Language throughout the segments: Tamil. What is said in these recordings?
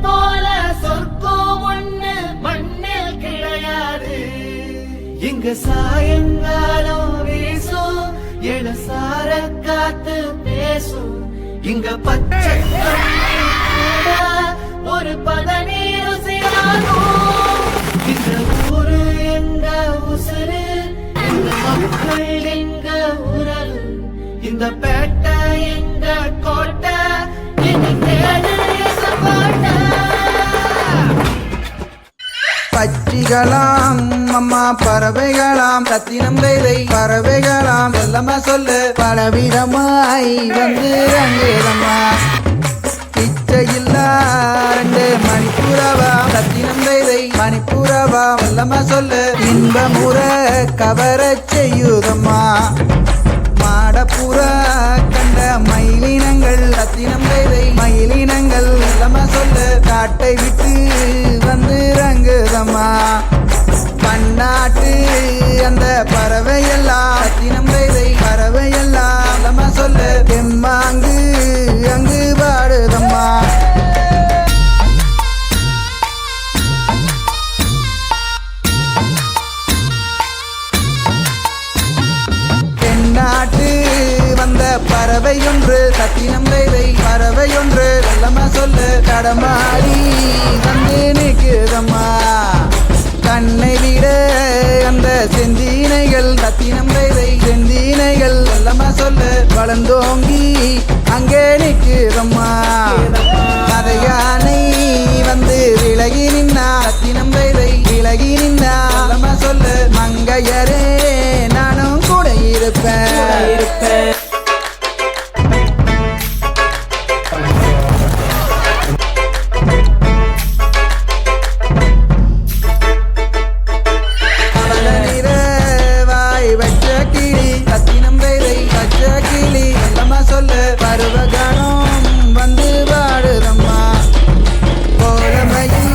போல சொர்க்கம் ஒண்ணு மண்ணில் கிடையாது. இங்க சாயங்காலம் வீசும் இளசார காத்து பேசும். இங்க பச்சை ஒரு பதநீர் ருசியாகும். இந்த ஊரு எங்க உசுரு, இந்த மக்கள் எங்க உரல், இந்த பேட்டை எங்க கோட்டை, இது கேடு கோட்டை. பட்சிகளாம் அம்மா பறவைகளாம் ரத்தினம் கைதை பறவைகளாம் செல்லம்மா சொல்லு பலவிதமாய் வந்து ரங்கேதம்மா. இச்சையில்லா 2 மணிப்புறவா ரத்தினம் கைதை மணிப்புறவா செல்லம்மா சொல்லு இன்பமுற கவரச் செய்யுதம்மா. மாடப்புற கண்ட மயிலினங்கள் ரத்தினம் கைதை மயிலினங்கள் செல்லம்மா சொல்லு காட்டை விட்டு வந்து ரங்குதம்மா. பன்னாட்டு அந்த பறவையெல்லாம் ரத்தினம் கைதை பறவையெல்லாம் செல்லம்மா சொல்லு எம்மாங்கு அங்கு பாடுதம்மா. தென்னாட்டு வந்த பறவையொன்று ரத்தினம் கைதை பறவையொன்று செல்லம்மா சொல்லு கடமாடி வந்து நிற்குதம்மா. கண்ணை விட அந்த செந்தீனைகள் ரத்தினம் கைதை செந்தீனைகள் செல்லம்மா சொல்லு வளர்ந்தோங்கி அங்கே நிற்குதம்மா. கதையானை வந்து விலகி நின்னா ரத்தினம் கைதை விலகி நின்னா செல்லம்மா சொல்லு மங்கையரே நானும் கூட இருப்பேன். பருவகானம் வந்து பாடுதம்மா. கோலமையில்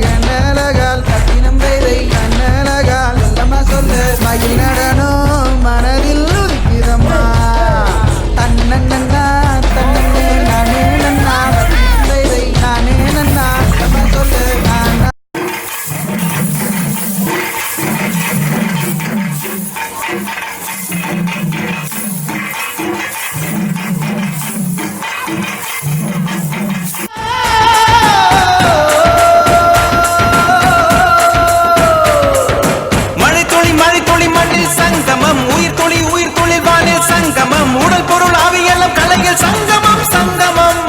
கண்ணழகால் கத்தினம் கைதை கண்ணழகால் செல்லம்மா சொல்லு மயில் நடனம் மனதில் உதிக்குதம்மா. தன்னண்ணா தன்னே நானே நன்னா கைதை நானே நன்னா செல்லம்மா சொல்லு நானா. சங்கமம் உயிர் துளி வானில் சங்கமம் உடல் பொருள் ஆவியெல்லாம் கலையில் சங்கமம் சங்கமம்.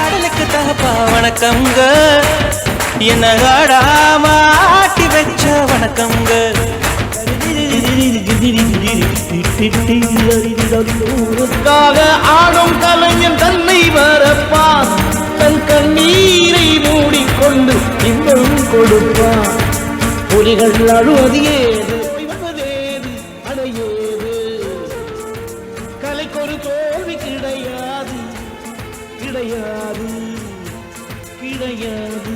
ஆடலுக்கு தகப்பா வணக்கங்க, என்ன ஆடாம ஆட்டி வச்ச வணக்கங்க. ஆடும் கலைஞன் தன்னை வரப்பான், தன் கண்ணீரை மூடிக்கொண்டு இன்பம் கொடுப்பான். புலிகள் அழுவது ஏது அடையேது, கலைக்கொரு தோல்வி கிடையாது கிடையாது கிடையாது.